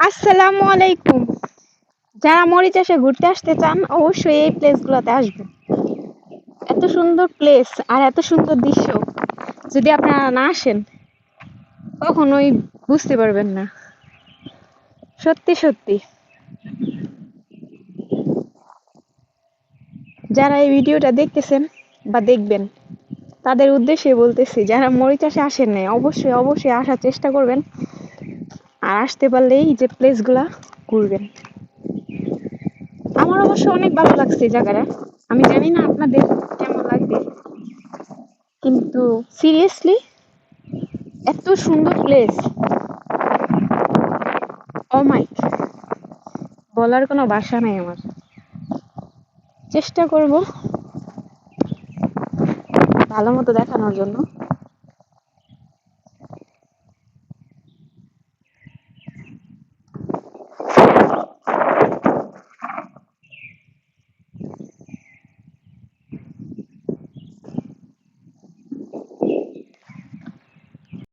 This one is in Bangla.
আসসালামু আলাইকুম। যারা মরিচাষে ঘুরতে আসতে চান অবশ্যই এই প্লেসগুলোতে আসবেন। এত সুন্দর প্লেস আর এত সুন্দর দৃশ্য যদি আপনারা না আসেন কখনোই বুঝতে পারবেন না। সত্যি সত্যি যারা এই ভিডিওটা দেখতেছেন বা দেখবেন তাদের উদ্দেশ্যে বলতেছি, যারা মরিচাষে আসেন নাই অবশ্যই অবশ্যই আসার চেষ্টা করবেন। আর আসতে পারলেই যে প্লেসগুলা ঘুরবেন। আমার অবশ্য অনেক ভালো লাগছে এই জায়গাটা। আমি জানি না আপনাদের কেমন লাগবে, কিন্তু সিরিয়াসলি এত সুন্দর প্লেস, ও মাই, বলার কোনো ভাষা নাই আমার। চেষ্টা করব ভালো মতো দেখানোর জন্য।